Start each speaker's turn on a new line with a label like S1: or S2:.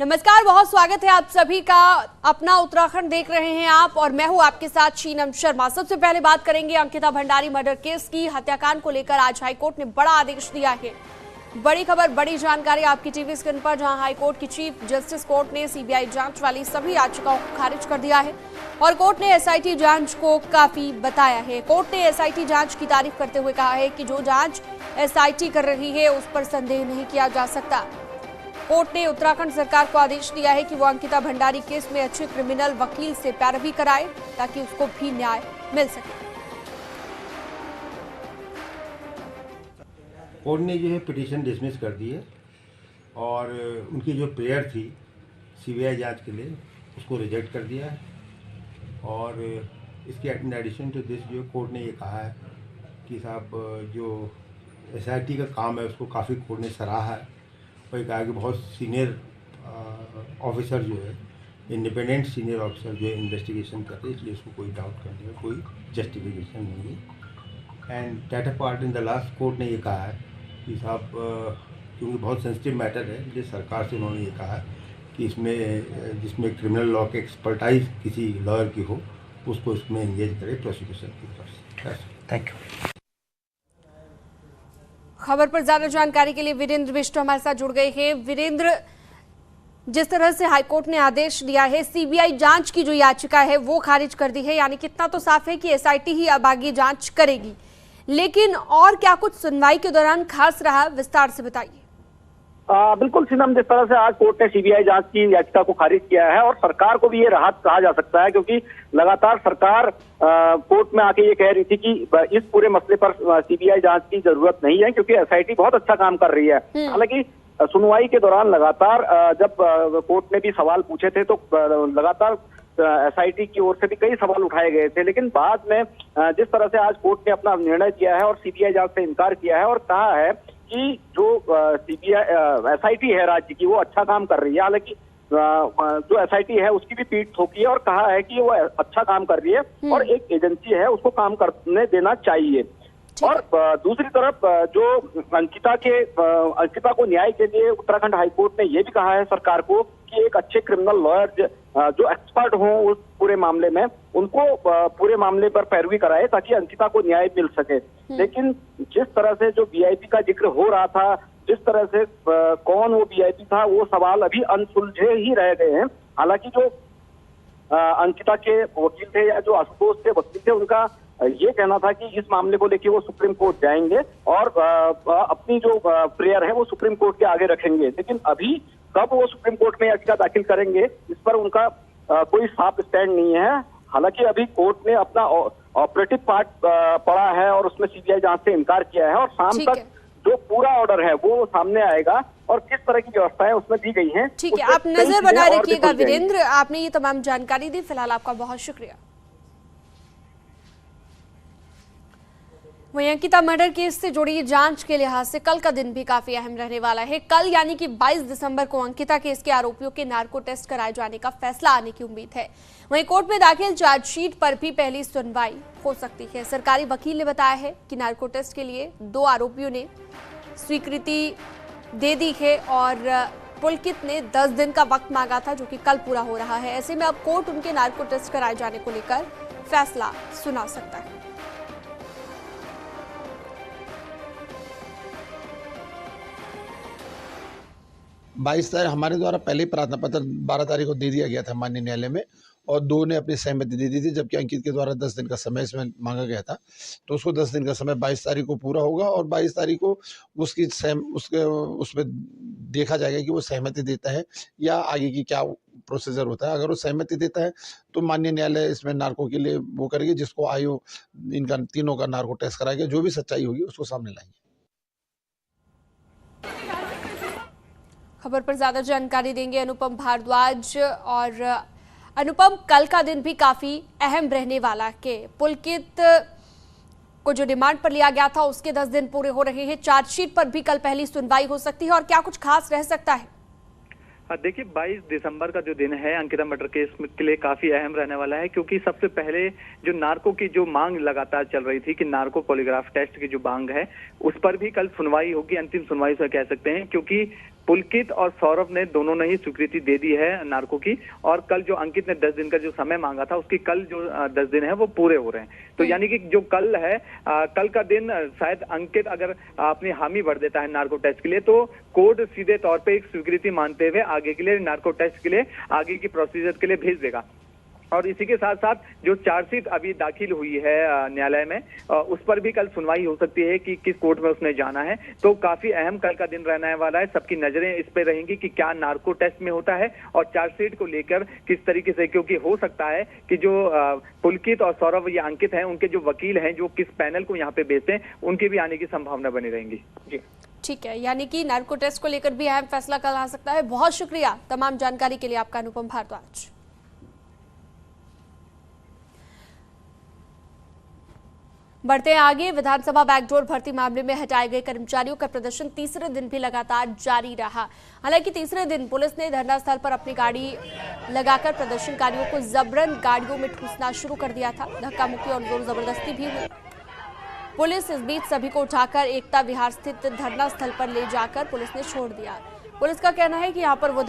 S1: नमस्कार, बहुत स्वागत है आप सभी का। अपना उत्तराखंड देख रहे हैं आप और मैं हूं आपके साथ शीनम शर्मा। सबसे पहले बात करेंगे अंकिता भंडारी मर्डर केस की। हत्याकांड को लेकर आज हाईकोर्ट ने बड़ा आदेश दिया है। बड़ी खबर, बड़ी जानकारी आपकी टीवी स्क्रीन पर, जहां हाईकोर्ट की चीफ जस्टिस कोर्ट ने सीबीआई जांच वाली सभी याचिकाओं को खारिज कर दिया है और कोर्ट ने एसआईटी जांच को काफी बताया है। कोर्ट ने एसआईटी जांच की तारीफ करते हुए कहा है कि जो जांच एसआईटी कर रही है उस पर संदेह नहीं किया जा सकता। कोर्ट ने उत्तराखंड सरकार को आदेश दिया है कि वो अंकिता भंडारी केस में अच्छे क्रिमिनल वकील से पैरवी कराए ताकि उसको भी न्याय मिल सके।
S2: कोर्ट ने जो है पिटीशन डिसमिस कर दी है और उनकी जो प्रेयर थी सीबीआई जांच के लिए उसको रिजेक्ट कर दिया है। और इसके इन एडिशन टू दिस जो कोर्ट ने ये कहा है कि साहब जो एसआईटी का काम है उसको काफ़ी कोर्ट ने सराहा है और कहा कि बहुत सीनियर ऑफिसर जो है, इंडिपेंडेंट सीनियर ऑफिसर जो है इन्वेस्टिगेशन कर रहे हैं, इसलिए उसको कोई डाउट करने का कोई जस्टिफिकेशन नहीं है। And that part in the last court ने ये कहा है कि साहब क्योंकि बहुत सेंसिटिव मैटर है, इसलिए सरकार से उन्होंने ये कहा है कि इसमें जिसमें क्रिमिनल लॉ के एक्सपर्टाइज किसी लॉयर की हो उसको इसमें एंगेज करे प्रोसिक्यूशन की तरफ से। Thank you.
S1: खबर पर ज्यादा जानकारी के लिए वीरेंद्र बिष्ट हमारे साथ जुड़ गए हैं। वीरेंद्र, जिस तरह से हाईकोर्ट ने आदेश दिया है, सीबीआई जांच की जो याचिका है वो खारिज कर दी है, यानी कितना तो साफ है कि एसआईटी ही अब आगे जांच करेगी, लेकिन और क्या कुछ सुनवाई के दौरान खास रहा, विस्तार से बताइए।
S3: बिल्कुल सीनम, जिस तरह से आज कोर्ट ने सीबीआई जांच की याचिका को खारिज किया है और सरकार को भी ये राहत कहा जा सकता है, क्योंकि लगातार सरकार कोर्ट में आके ये कह रही थी कि इस पूरे मसले पर सीबीआई जांच की जरूरत नहीं है क्योंकि एसआईटी बहुत अच्छा काम कर रही है। हालांकि सुनवाई के दौरान लगातार जब कोर्ट ने भी सवाल पूछे थे तो लगातार एसआईटी की ओर से भी कई सवाल उठाए गए थे, लेकिन बाद में जिस तरह से आज कोर्ट ने अपना निर्णय किया है और सीबीआई जांच से इनकार किया है और कहा है कि जो सीबीआई एसआईटी है राज्य की वो अच्छा काम कर रही है। हालांकि जो एसआईटी है उसकी भी पीठ ठोकी है और कहा है कि वो अच्छा काम कर रही है और एक एजेंसी है उसको काम करने देना चाहिए। और दूसरी तरफ जो अंकिता को न्याय के लिए उत्तराखंड हाईकोर्ट ने ये भी कहा है सरकार को कि एक अच्छे क्रिमिनल लॉयर जो एक्सपर्ट हों उस पूरे मामले में, उनको पूरे मामले पर पैरवी कराए ताकि अंकिता को न्याय मिल सके। लेकिन जिस तरह से जो वीआईपी का जिक्र हो रहा था, जिस तरह से कौन वो वीआईपी था, वो सवाल अभी अनसुलझे ही रह गए हैं। हालांकि जो अंकिता के वकील थे या जो आशुतोष के वकील थे, उनका ये कहना था कि इस मामले को लेकर वो सुप्रीम कोर्ट जाएंगे और अपनी जो प्रेयर है वो सुप्रीम कोर्ट के आगे रखेंगे। लेकिन अभी कब वो सुप्रीम कोर्ट में याचिका दाखिल करेंगे इस पर उनका कोई साफ स्टैंड नहीं है। हालांकि अभी कोर्ट ने अपना ऑपरेटिव पार्ट पढ़ा है और उसमें सीबीआई जांच से इनकार किया है और शाम तक जो पूरा ऑर्डर है वो सामने आएगा और किस तरह की व्यवस्थाएं उसमें दी गई हैं।
S1: ठीक है, आप नजर बनाए रखिएगा वीरेंद्र, आपने ये तमाम जानकारी दी। फिलहाल आपका बहुत शुक्रिया। वहीं अंकिता मर्डर केस से जुड़ी जांच के लिहाज से कल का दिन भी काफी अहम रहने वाला है। कल यानी कि 22 दिसंबर को अंकिता केस के आरोपियों के नार्को टेस्ट कराए जाने का फैसला आने की उम्मीद है। वहीं कोर्ट में दाखिल चार्जशीट पर भी पहली सुनवाई हो सकती है। सरकारी वकील ने बताया है कि नार्को टेस्ट के लिए 2 आरोपियों ने स्वीकृति दे दी है और पुलकित ने 10 दिन का वक्त मांगा था, जो कि कल पूरा हो रहा है। ऐसे में अब कोर्ट उनके नार्को टेस्ट कराए जाने को लेकर फैसला सुना सकता है।
S4: 22 तारीख हमारे द्वारा पहले ही प्रार्थना पत्र 12 तारीख को दे दिया गया था माननीय न्यायालय में और 2 ने अपनी सहमति दे दी थी, जबकि अंकित के द्वारा 10 दिन का समय इसमें मांगा गया था। तो उसको 10 दिन का समय 22 तारीख को पूरा होगा और 22 तारीख को उसमें देखा जाएगा कि वो सहमति देता है या आगे की क्या प्रोसीजर होता है। अगर वो सहमति देता है तो माननीय न्यायालय इसमें नार्को के लिए वो करेगी, जिसको आयु इनका तीनों का नार्को टेस्ट कराएगा। जो भी सच्चाई होगी उसको सामने लाएंगे।
S1: खबर पर ज्यादा जानकारी देंगे अनुपम भारद्वाज। और अनुपम, कल का दिन भी काफी अहम रहने वाला के पुलकित को जो रिमांड पर लिया गया था उसके 10 दिन पूरे हो रहे हैं। चार्जशीट पर भी कल पहली सुनवाई हो सकती है और क्या कुछ खास रह सकता है?
S5: देखिए 22 दिसंबर का जो दिन है अंकिता मर्डर केस के लिए काफी अहम रहने वाला है, क्योंकि सबसे पहले जो नार्को की जो मांग लगातार चल रही थी कि नार्को पॉलीग्राफ टेस्ट की जो मांग है उस पर भी कल सुनवाई होगी। अंतिम सुनवाई से कह सकते हैं, क्योंकि पुलकित और सौरभ ने दोनों ने ही स्वीकृति दे दी है नार्को की, और कल जो अंकित ने 10 दिन का जो समय मांगा था उसकी कल जो 10 दिन है वो पूरे हो रहे हैं। तो यानी कि जो कल है, कल का दिन शायद अंकित अगर अपनी हामी भर देता है नार्को टेस्ट के लिए तो कोर्ट सीधे तौर पे एक स्वीकृति मानते हुए आगे के लिए नार्को टेस्ट के लिए आगे की प्रोसीजर के लिए भेज देगा। और इसी के साथ साथ जो चार्जशीट अभी दाखिल हुई है न्यायालय में, उस पर भी कल सुनवाई हो सकती है कि किस कोर्ट में उसने जाना है। तो काफी अहम कल का दिन रहने वाला है, सबकी नजरें इस पे रहेंगी कि क्या नार्को टेस्ट में होता है और चार्जशीट को लेकर किस तरीके से, क्योंकि हो सकता है कि जो पुलकित और सौरभ या अंकित हैं उनके जो वकील हैं जो किस पैनल को यहाँ पे भेजते हैं उनकी भी आने की संभावना बनी रहेंगी। जी
S1: ठीक है, यानी कि नार्को टेस्ट को लेकर भी अहम फैसला कल आ सकता है। बहुत शुक्रिया तमाम जानकारी के लिए आपका अनुपम भारद्वाज। बढ़ते हैं आगे। विधानसभा बैकडोर भर्ती मामले में हटाए गए कर्मचारियों का प्रदर्शन तीसरे दिन भी लगातार जारी रहा। हालांकि तीसरे दिन पुलिस ने धरना स्थल पर अपनी गाड़ी लगाकर प्रदर्शनकारियों को जबरन गाड़ियों में ठूसना शुरू कर दिया था। धक्का मुक्की और जोर जबरदस्ती भी हुई। पुलिस इस बीच सभी को उठाकर एकता विहार स्थित धरना स्थल पर ले जाकर पुलिस ने छोड़ दिया। पुलिस का कहना है कि यहाँ पर वो